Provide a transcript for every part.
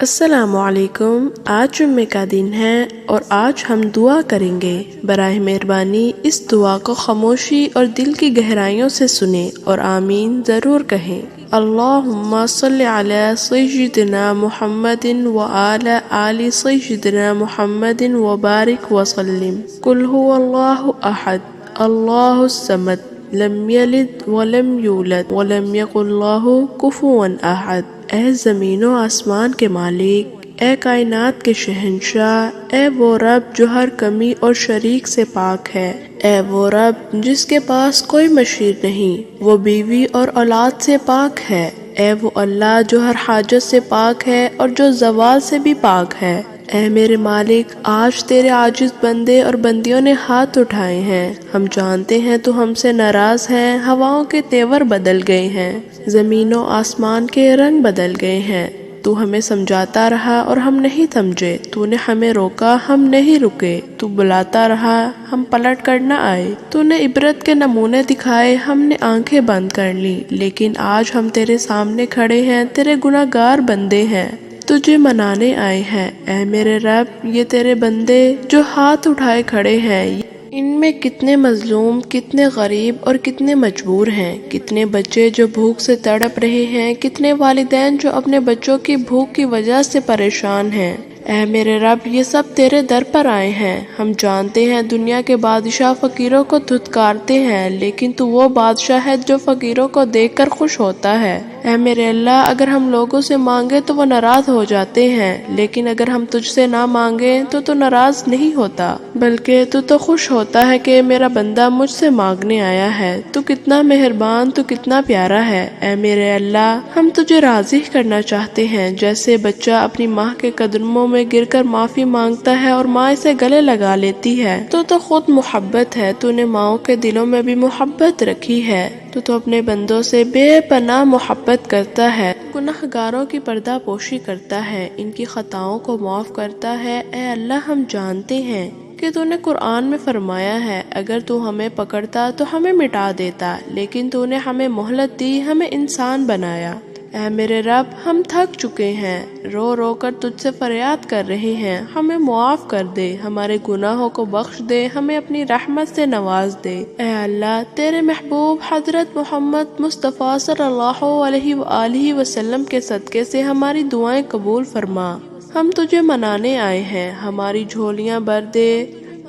السلام علیکم۔ آج جمعے کا دن ہے اور آج ہم دعا کریں گے۔ براہ مہربانی اس دعا کو خاموشی اور دل کی گہرائیوں سے سنیں اور آمین ضرور کہیں۔ اللہم صلی علی سیدنا محمد وعلی آل سیدنا محمد وبارک وسلم۔ قل هو اللہ احد اللہ الصمد لم یلد ولم یولد ولم یکن لہ کفوا احد۔ اے زمین و آسمان کے مالک، اے کائنات کے شہنشاہ، اے وہ رب جو ہر کمی اور شریک سے پاک ہے، اے وہ رب جس کے پاس کوئی مشیر نہیں، وہ بیوی اور اولاد سے پاک ہے، اے وہ اللہ جو ہر حاجت سے پاک ہے اور جو زوال سے بھی پاک ہے۔ اے میرے مالک، آج تیرے عاجز بندے اور بندیوں نے ہاتھ اٹھائے ہیں، ہم جانتے ہیں تو ہم سے ناراض ہیں، ہواؤں کے تیور بدل گئے ہیں، زمین و آسمان کے رنگ بدل گئے ہیں، تو ہمیں سمجھاتا رہا اور ہم نہیں سمجھے، تو نے ہمیں روکا ہم نہیں رکے، تو بلاتا رہا ہم پلٹ کر نہ آئے، تو نے عبرت کے نمونے دکھائے ہم نے آنکھیں بند کر لی، لیکن آج ہم تیرے سامنے کھڑے ہیں، تیرے گناہ گار بندے ہیں، تجھے منانے آئے ہیں۔ اے میرے رب، یہ تیرے بندے جو ہاتھ اٹھائے کھڑے ہیں، ان میں کتنے مظلوم، کتنے غریب اور کتنے مجبور ہیں، کتنے بچے جو بھوک سے تڑپ رہے ہیں، کتنے والدین جو اپنے بچوں کی بھوک کی وجہ سے پریشان ہیں۔ اے میرے رب، یہ سب تیرے در پر آئے ہیں، ہم جانتے ہیں دنیا کے بادشاہ فقیروں کو دھتکارتے ہیں، لیکن تو وہ بادشاہ ہے جو فقیروں کو دیکھ کر خوش ہوتا ہے۔ اے میرے اللہ، اگر ہم لوگوں سے مانگے تو وہ ناراض ہو جاتے ہیں، لیکن اگر ہم تجھ سے نہ مانگے تو ناراض نہیں ہوتا، بلکہ تو خوش ہوتا ہے کہ میرا بندہ مجھ سے مانگنے آیا ہے۔ تو کتنا مہربان، تو کتنا پیارا ہے۔ اے میرے اللہ، ہم تجھے راضی کرنا چاہتے ہیں، جیسے بچہ اپنی ماں کے قدموں میں گر کر معافی مانگتا ہے اور ماں اسے گلے لگا لیتی ہے، تو خود محبت ہے، تو نے ماؤں کے دلوں میں بھی محبت رکھی ہے، تو اپنے بندوں سے بے پناہ محبت کرتا ہے، گناہ گاروں کی پردہ پوشی کرتا ہے، ان کی خطاؤں کو معاف کرتا ہے۔ اے اللہ، ہم جانتے ہیں کہ تو نے قرآن میں فرمایا ہے اگر تو ہمیں پکڑتا تو ہمیں مٹا دیتا، لیکن تو نے ہمیں مہلت دی، ہمیں انسان بنایا۔ اے میرے رب، ہم تھک چکے ہیں، رو رو کر تجھ سے فریاد کر رہے ہیں، ہمیں معاف کر دے، ہمارے گناہوں کو بخش دے، ہمیں اپنی رحمت سے نواز دے۔ اے اللہ، تیرے محبوب حضرت محمد مصطفیٰ صلی اللہ علیہ وآلہ وسلم کے صدقے سے ہماری دعائیں قبول فرما۔ ہم تجھے منانے آئے ہیں، ہماری جھولیاں بھر دے،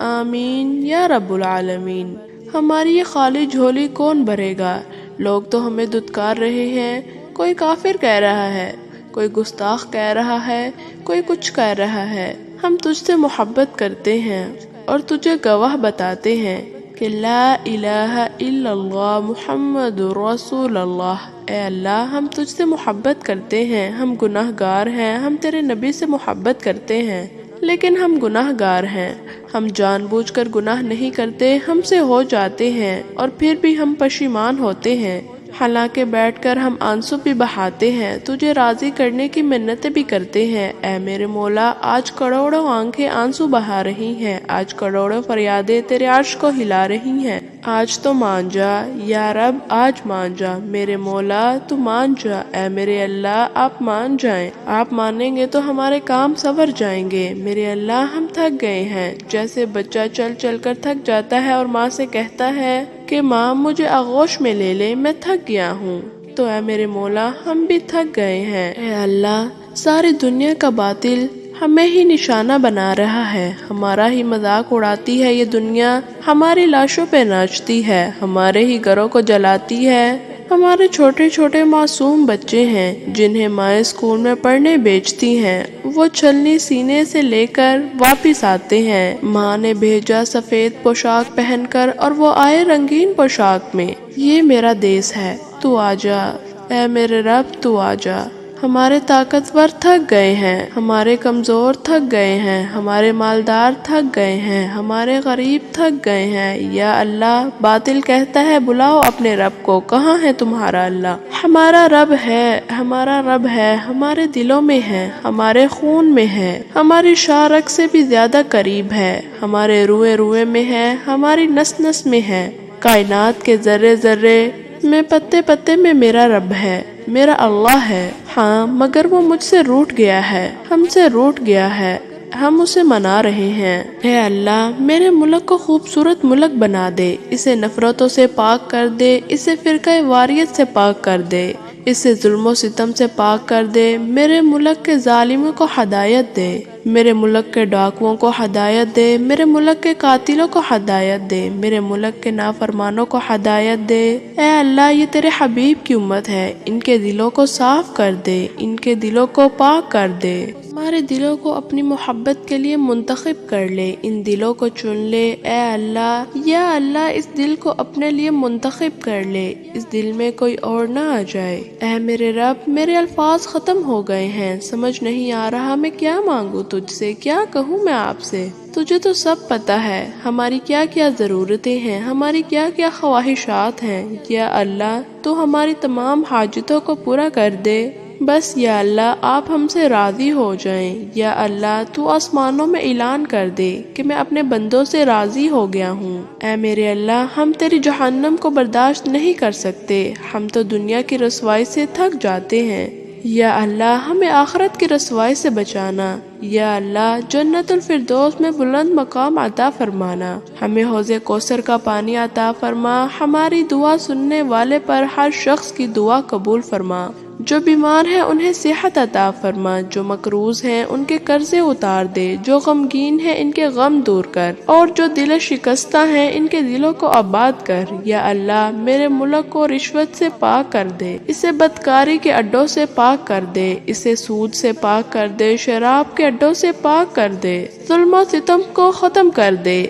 آمین یا رب العالمین۔ ہماری یہ خالی جھولی کون بھرے گا؟ لوگ تو ہمیں دھتکار رہے ہیں، کوئی کافر کہہ رہا ہے، کوئی گستاخ کہہ رہا ہے، کوئی کچھ کہہ رہا ہے۔ ہم تجھ سے محبت کرتے ہیں اور تجھے گواہ بتاتے ہیں کہ لا الہ الا اللہ محمد رسول اللہ۔ اے اللہ، ہم تجھ سے محبت کرتے ہیں، ہم گناہ گار ہیں، ہم تیرے نبی سے محبت کرتے ہیں، لیکن ہم گناہ گار ہیں، ہم جان بوجھ کر گناہ نہیں کرتے، ہم سے ہو جاتے ہیں اور پھر بھی ہم پشیمان ہوتے ہیں، حالانکہ بیٹھ کر ہم آنسو بھی بہاتے ہیں، تجھے راضی کرنے کی منتیں بھی کرتے ہیں۔ اے میرے مولا، آج کروڑوں آنکھیں آنسو بہا رہی ہیں، آج کروڑوں فریادیں تیرے عرش کو ہلا رہی ہیں، آج تو مان جا یا رب، آج مان جا میرے مولا، تو مان جا۔ اے میرے اللہ، آپ مان جائیں، آپ مانیں گے تو ہمارے کام سنور جائیں گے۔ میرے اللہ، ہم تھک گئے ہیں، جیسے بچہ چل چل کر تھک جاتا ہے اور ماں سے کہتا ہے کہ ماں مجھے آغوش میں لے لے، میں تھک گیا ہوں، تو اے میرے مولا، ہم بھی تھک گئے ہیں۔ اے اللہ، ساری دنیا کا باطل ہمیں ہی نشانہ بنا رہا ہے، ہمارا ہی مذاق اڑاتی ہے یہ دنیا، ہماری لاشوں پہ ناچتی ہے، ہمارے ہی گھروں کو جلاتی ہے، ہمارے چھوٹے چھوٹے معصوم بچے ہیں جنہیں مائیں اسکول میں پڑھنے بھیجتی ہیں، وہ چھلنی سینے سے لے کر واپس آتے ہیں، ماں نے بھیجا سفید پوشاک پہن کر اور وہ آئے رنگین پوشاک میں۔ یہ میرا دیس ہے، تو آجا، اے میرے رب، تو آجا۔ ہمارے طاقتور تھک گئے ہیں، ہمارے کمزور تھک گئے ہیں، ہمارے مالدار تھک گئے ہیں، ہمارے غریب تھک گئے ہیں، یا اللہ، باطل کہتا ہے بلاؤ اپنے رب کو، کہاں ہے تمہارا اللہ؟ ہمارا رب ہے، ہمارا رب ہے، ہمارے دلوں میں ہے، ہمارے خون میں ہے، ہماری شاہ رگ سے بھی زیادہ قریب ہے، ہمارے روئے روئے میں ہے، ہماری نس نس میں ہے، کائنات کے ذرے ذرے میں، پتے پتے میں میرا رب ہے، میرا اللہ ہے، ہاں مگر وہ مجھ سے روٹھ گیا ہے، ہم سے روٹھ گیا ہے، ہم اسے منا رہے ہیں۔ اے اللہ میرے ملک کو خوبصورت ملک بنا دے، اسے نفرتوں سے پاک کر دے، اسے فرقہ واریت سے پاک کر دے، اسے ظلم و ستم سے پاک کر دے، میرے ملک کے ظالموں کو ہدایت دے، میرے ملک کے ڈاکوؤں کو ہدایت دے، میرے ملک کے قاتلوں کو ہدایت دے، میرے ملک کے نافرمانوں کو ہدایت دے۔ اے اللہ یہ تیرے حبیب کی امت ہے، ان کے دلوں کو صاف کر دے، ان کے دلوں کو پاک کر دے، ہمارے دلوں کو اپنی محبت کے لیے منتخب کر لے، ان دلوں کو چن لے۔ اے اللہ یا اللہ اس دل کو اپنے لیے منتخب کر لے، اس دل میں کوئی اور نہ آ جائے۔ اے میرے رب میرے الفاظ ختم ہو گئے ہیں، سمجھ نہیں آ رہا میں کیا مانگوں تجھ سے، کیا کہوں میں آپ سے۔ تجھے تو سب پتا ہے ہماری کیا کیا ضرورتیں ہیں، ہماری کیا کیا خواہشات ہیں۔ یا اللہ تو ہماری تمام حاجتوں کو پورا کر دے، بس یا اللہ آپ ہم سے راضی ہو جائیں۔ یا اللہ تو آسمانوں میں اعلان کر دے کہ میں اپنے بندوں سے راضی ہو گیا ہوں۔ اے میرے اللہ ہم تیری جہنم کو برداشت نہیں کر سکتے، ہم تو دنیا کی رسوائی سے تھک جاتے ہیں۔ یا اللہ ہمیں آخرت کی رسوائی سے بچانا۔ یا اللہ جنت الفردوس میں بلند مقام عطا فرمانا، ہمیں حوض کوثر کا پانی عطا فرما، ہماری دعا سننے والے پر ہر شخص کی دعا قبول فرما، جو بیمار ہیں انہیں صحت عطا فرما، جو مقروض ہیں ان کے قرضے اتار دے، جو غمگین ہیں ان کے غم دور کر، اور جو دل شکستہ ہیں ان کے دلوں کو آباد کر۔ یا اللہ میرے ملک کو رشوت سے پاک کر دے، اسے بدکاری کے اڈوں سے پاک کر دے، اسے سود سے پاک کر دے، شراب کے اڈوں سے پاک کر دے، ظلم و ستم کو ختم کر دے۔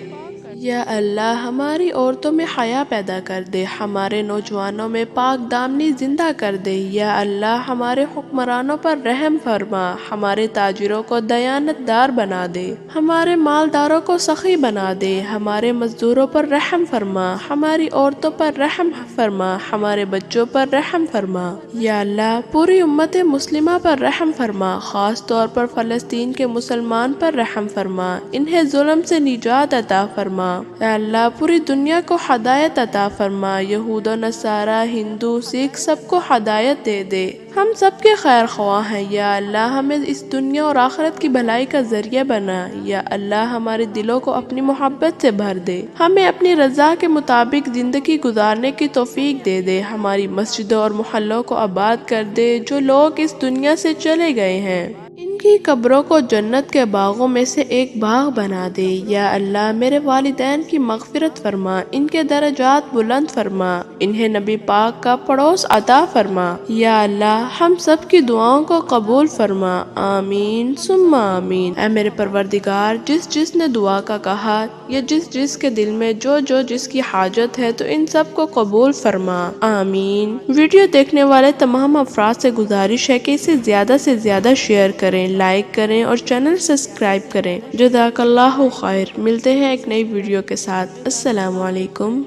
یا اللہ ہماری عورتوں میں حیا پیدا کر دے، ہمارے نوجوانوں میں پاک دامنی زندہ کر دے۔ یا اللہ ہمارے حکمرانوں پر رحم فرما، ہمارے تاجروں کو دیانت دار بنا دے، ہمارے مالداروں کو سخی بنا دے، ہمارے مزدوروں پر رحم فرما، ہماری عورتوں پر رحم فرما، ہمارے بچوں پر رحم فرما۔ یا اللہ پوری امت مسلمہ پر رحم فرما، خاص طور پر فلسطین کے مسلمان پر رحم فرما، انہیں ظلم سے نجات عطا فرما۔ اے اللہ پوری دنیا کو ہدایت عطا فرما، یہود و نصارہ، ہندو، سکھ سب کو ہدایت دے دے، ہم سب کے خیر خواہ ہیں۔ یا اللہ ہمیں اس دنیا اور آخرت کی بھلائی کا ذریعہ بنا۔ یا اللہ ہمارے دلوں کو اپنی محبت سے بھر دے، ہمیں اپنی رضا کے مطابق زندگی گزارنے کی توفیق دے دے، ہماری مسجدوں اور محلوں کو آباد کر دے، جو لوگ اس دنیا سے چلے گئے ہیں ان کی قبروں کو جنت کے باغوں میں سے ایک باغ بنا دے۔ یا اللہ میرے والدین کی مغفرت فرما، ان کے درجات بلند فرما، انہیں نبی پاک کا پڑوس عطا فرما۔ یا اللہ ہم سب کی دعاؤں کو قبول فرما، آمین ثم آمین۔ اے میرے پروردگار جس جس نے دعا کا کہا یا جس جس کے دل میں جو جس کی حاجت ہے تو ان سب کو قبول فرما، آمین۔ ویڈیو دیکھنے والے تمام افراد سے گزارش ہے کہ اسے زیادہ سے زیادہ شیئر کریں، لائک کریں اور چینل سبسکرائب کریں۔ جزاک اللہ خیر۔ ملتے ہیں ایک نئی ویڈیو کے ساتھ۔ السلام علیکم۔